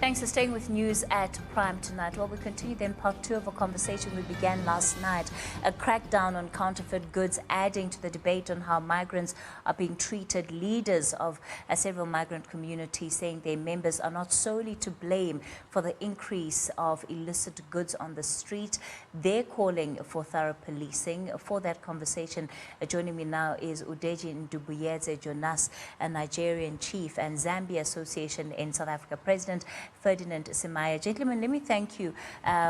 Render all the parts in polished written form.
Thanks for staying with News at Prime tonight. Well, we continue then part two of a conversation we began last night. A crackdown on counterfeit goods adding to the debate on how migrants are being treated. Leaders of several migrant communities saying their members are not solely to blame for the increase of illicit goods on the street. They're calling for thorough policing. For that conversation, joining me now is Udeji Ndubueze Jonas, a Nigerian chief, and Zambia Association in South Africa President Ferdinand Simaanya. Gentlemen, let me thank you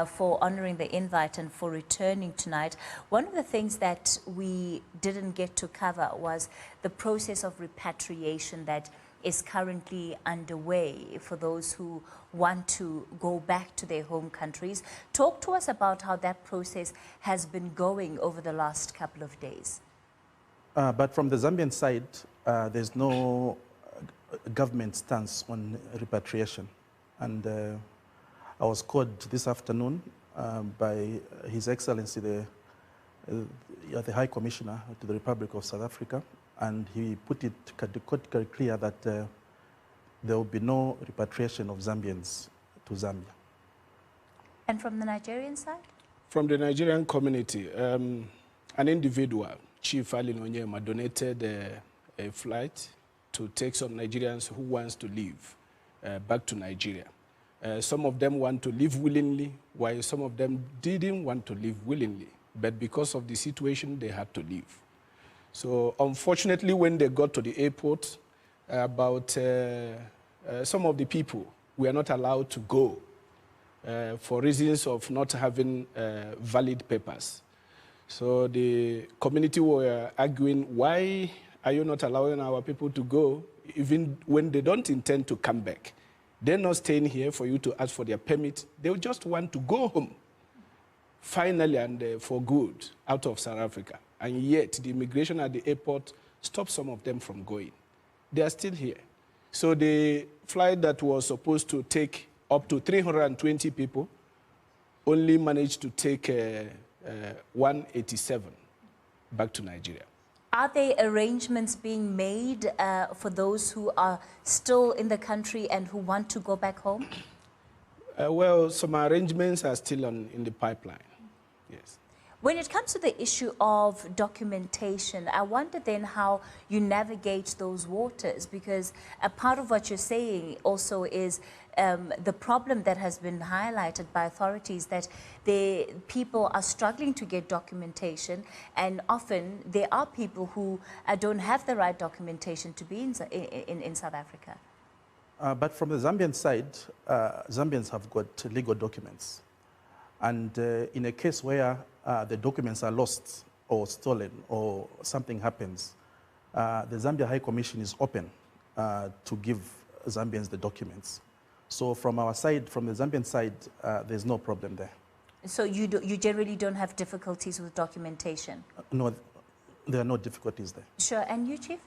for honoring the invite and for returning tonight. One of the things that we didn't get to cover was the process of repatriation that is currently underway for those who want to go back to their home countries. Talk to us about how that process has been going over the last couple of days. But from the Zambian side, there's no government stance on repatriation. And I was called this afternoon by His Excellency, the High Commissioner to the Republic of South Africa, and he put it categorically clear that there will be no repatriation of Zambians to Zambia. And from the Nigerian side? From the Nigerian community, an individual, Chief Ali Nonyema, donated a flight to take some Nigerians who wants to leave back to Nigeria. Some of them want to leave willingly, while some of them didn't want to leave willingly. But because of the situation, they had to leave. So unfortunately, when they got to the airport, some of the people were not allowed to go for reasons of not having valid papers. So the community were arguing, why are you not allowing our people to go, even when they don't intend to come back? They're not staying here for you to ask for their permit. They just want to go home, finally and for good, out of South Africa. And yet, the immigration at the airport stopped some of them from going. They are still here. So the flight that was supposed to take up to 320 people only managed to take 187 back to Nigeria. Are there arrangements being made for those who are still in the country and who want to go back home? Well, some arrangements are still in the pipeline, yes. When it comes to the issue of documentation, I wonder then how you navigate those waters, because a part of what you're saying also is the problem that has been highlighted by authorities, that people are struggling to get documentation, and often there are people who don't have the right documentation to be in South Africa. But from the Zambian side, Zambians have got legal documents. And in a case where the documents are lost or stolen or something happens, the Zambia High Commission is open to give Zambians the documents. So from our side, from the Zambian side, there's no problem there. So you generally don't have difficulties with documentation? No, there are no difficulties there. Sure. And you, Chief?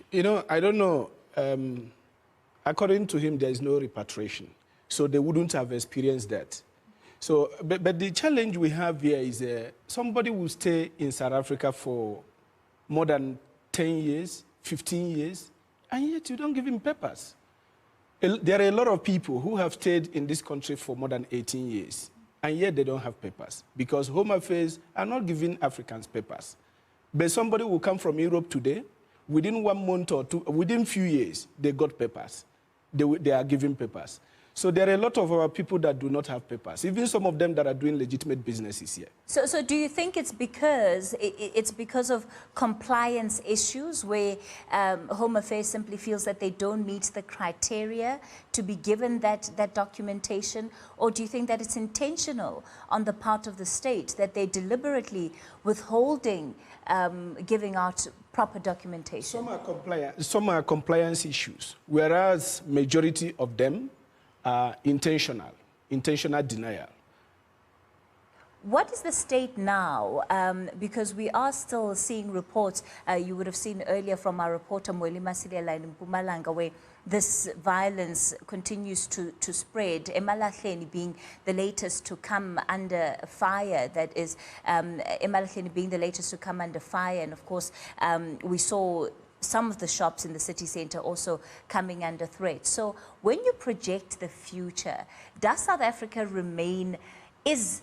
You know, I don't know. According to him, there is no repatriation. So they wouldn't have experienced that. So, but the challenge we have here is somebody will stay in South Africa for more than 10 years, 15 years, and yet you don't give him papers. There are a lot of people who have stayed in this country for more than 18 years, and yet they don't have papers, because Home Affairs are not giving Africans papers. But somebody will come from Europe today, within 1 month or two, within a few years, they got papers. They are giving papers. So there are a lot of our people that do not have papers, even some of them that are doing legitimate businesses here. So do you think it's because of compliance issues where Home Affairs simply feels that they don't meet the criteria to be given that documentation? Or do you think that it's intentional on the part of the state, that they're deliberately withholding giving out proper documentation? Some are compliance issues, whereas majority of them intentional denial. What is the state now? Because we are still seeing reports, you would have seen earlier from our reporter Mohlahlana in Mpumalanga, where this violence continues to spread. Mohlahlana being the latest to come under fire, that is, Mohlahlana being the latest to come under fire. And of course, we saw some of the shops in the city center also coming under threat. So when you project the future, does South Africa remain, as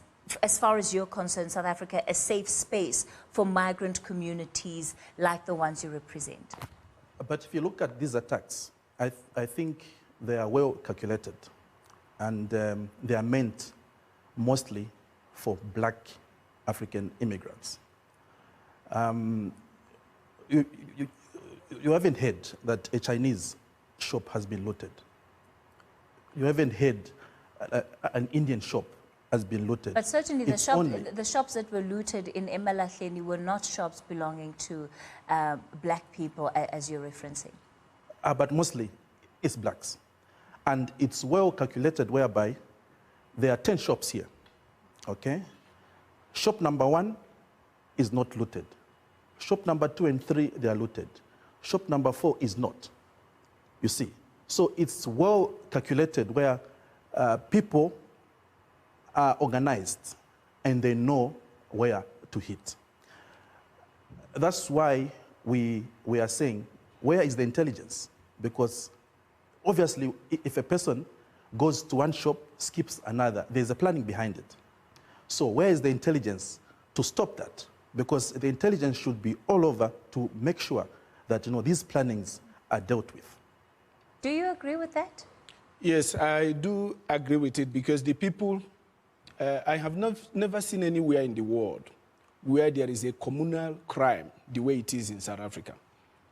far as you're concerned, South Africa, a safe space for migrant communities like the ones you represent? But if you look at these attacks, I think they are well calculated, and they are meant mostly for black African immigrants. You haven't heard that a Chinese shop has been looted. You haven't heard an Indian shop has been looted. But certainly the shops that were looted in Mohlahlana were not shops belonging to black people, as you're referencing. But mostly it's blacks. And it's well calculated whereby there are 10 shops here, okay? Shop number 1 is not looted. Shop number 2 and 3, they are looted. Shop number 4 is not, you see. So it's well calculated where people are organized and they know where to hit. That's why we are saying, where is the intelligence? Because obviously, if a person goes to one shop, skips another, there's a planning behind it. So where is the intelligence to stop that? Because the intelligence should be all over to make sure that these plannings are dealt with. Do you agree with that? Yes, I do agree with it, because the people, I have never seen anywhere in the world where there is a communal crime the way it is in South Africa.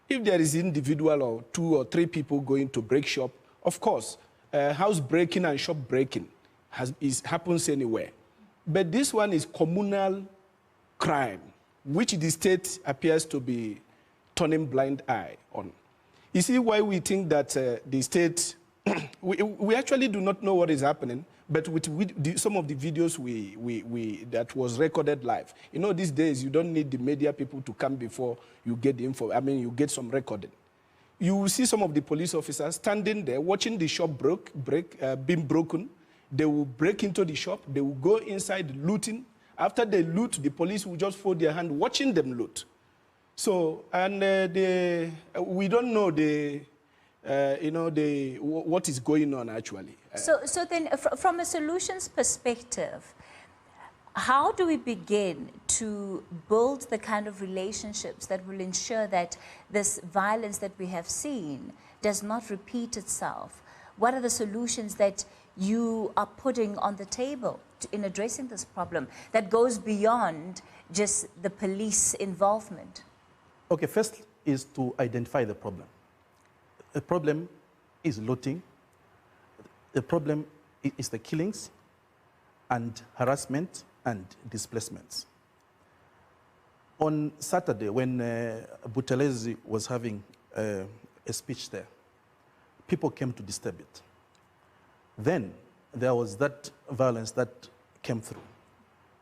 If there is individual or 2 or 3 people going to break shop, of course, house breaking and shop breaking happens anywhere. But this one is communal crime, which the state appears to be turning blind eye on. You see why we think that the state, we actually do not know what is happening, but with some of the videos that was recorded live. These days, you don't need the media people to come before you get the info. I mean, you get some recording. You will see some of the police officers standing there, watching the shop being broken. They will break into the shop. They will go inside looting. After they loot, the police will just fold their hand watching them loot. So, and we don't know what is going on actually. So then, from a solutions perspective, how do we begin to build the kind of relationships that will ensure that this violence that we have seen does not repeat itself? What are the solutions that you are putting on the table in addressing this problem that goes beyond just the police involvement? Okay, first is to identify the problem. The problem is looting. The problem is the killings and harassment and displacements. On Saturday, when Buthelezi was having a speech there, people came to disturb it. Then there was that violence that came through.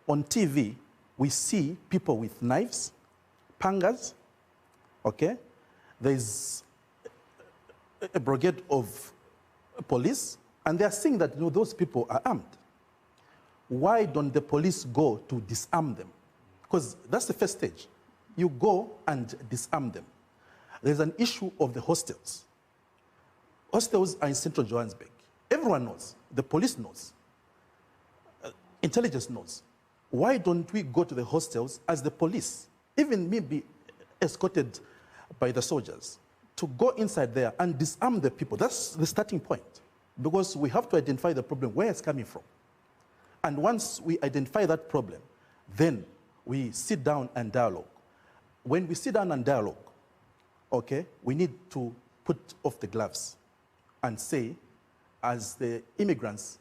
On TV, we see people with knives, pangas, okay? There's a brigade of police, and they are saying that those people are armed. Why don't the police go to disarm them? Because that's the first stage. You go and disarm them. There's an issue of the hostels. Hostels are in central Johannesburg. Everyone knows. The police knows. Intelligence knows. Why don't we go to the hostels as the police, even maybe escorted by the soldiers, to go inside there and disarm the people? That's the starting point, because we have to identify the problem, where it's coming from. And once we identify that problem, then we sit down and dialogue. When we sit down and dialogue, okay, we need to put off the gloves and say, as the immigrants,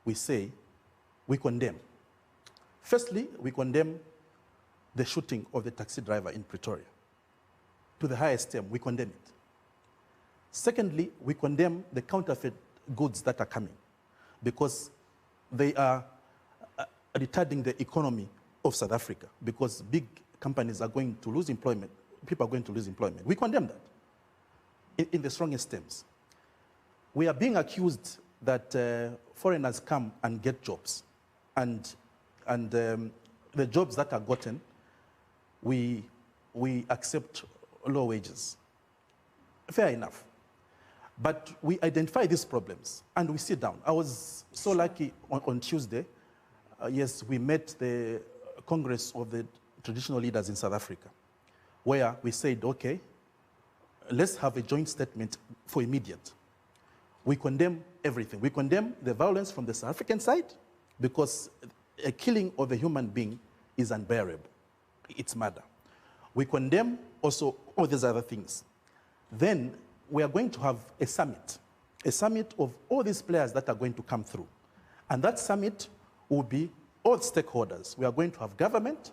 we say, we condemn. Firstly, we condemn the shooting of the taxi driver in Pretoria. To the highest term, we condemn it. Secondly, we condemn the counterfeit goods that are coming, because they are retarding the economy of South Africa, because big companies are going to lose employment, people are going to lose employment. We condemn that in the strongest terms. We are being accused that foreigners come and get jobs, and the jobs that are gotten, we accept low wages. Fair enough. But we identify these problems and we sit down. I was so lucky on Tuesday, yes, we met the Congress of the Traditional Leaders in South Africa, where we said, okay, let's have a joint statement for immediate. We condemn everything. We condemn the violence from the South African side because a killing of a human being is unbearable. It's murder. We condemn also all these other things. Then we are going to have a summit of all these players that are going to come through. And that summit will be all stakeholders. We are going to have government,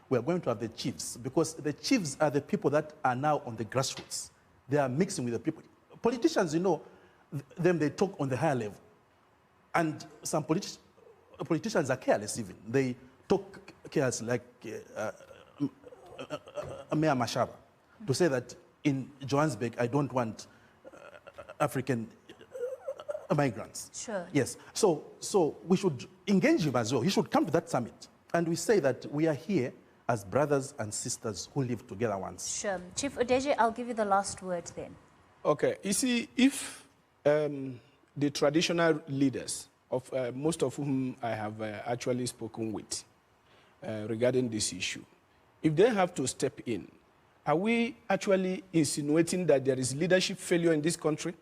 we are going to have the chiefs, because the chiefs are the people that are now on the grassroots. They are mixing with the people. Politicians, you know, them they talk on the higher level. And some politicians are careless even. They talk careless like Mayor Mashaba, to say that in Johannesburg, I don't want African migrants. Sure. Yes. So we should engage him as well. He should come to that summit. And we say that we are here as brothers and sisters who live together once. Sure. Chief Udeji, I'll give you the last word then. Okay. You see, if the traditional leaders, of most of whom I have actually spoken with regarding this issue, if they have to step in, are we actually insinuating that there is leadership failure in this country?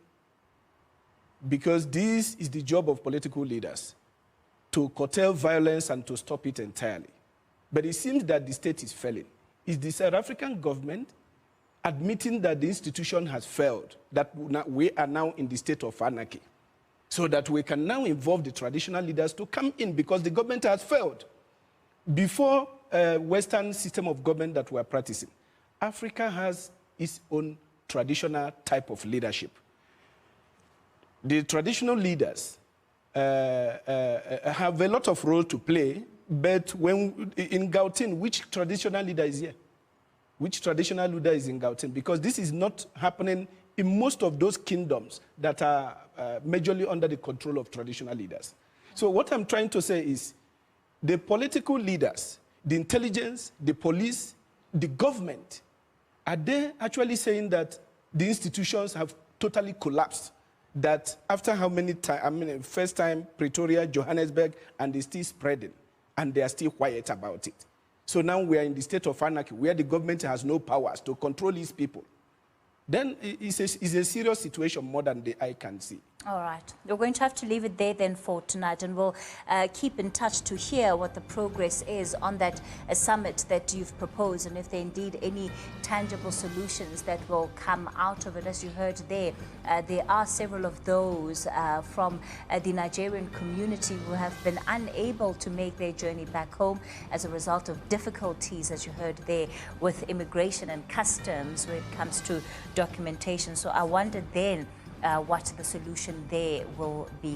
Because this is the job of political leaders, to curtail violence and to stop it entirely. But it seems that the state is failing. Is the South African government admitting that the institution has failed, that we are now in the state of anarchy, so that we can now involve the traditional leaders to come in because the government has failed? Before Western system of government that we are practicing, Africa has its own traditional type of leadership. The traditional leaders have a lot of role to play, but when in Gauteng, which traditional leader is here? Which traditional leader is in Gauteng? Because this is not happening in most of those kingdoms that are majorly under the control of traditional leaders. So what I'm trying to say is the political leaders, the intelligence, the police, the government, are they actually saying that the institutions have totally collapsed? That after how many times, I mean, first time, Pretoria, Johannesburg, and they're still spreading, and they are still quiet about it. So now we are in the state of anarchy, where the government has no powers to control these people. Then it's a serious situation more than the eye can see. All right. We're going to have to leave it there then for tonight, and we'll keep in touch to hear what the progress is on that summit that you've proposed, and if there are indeed any tangible solutions that will come out of it. As you heard there are several of those from the Nigerian community who have been unable to make their journey back home as a result of difficulties, as you heard there, with immigration and customs when it comes to documentation. So I wondered then what the solution there will be.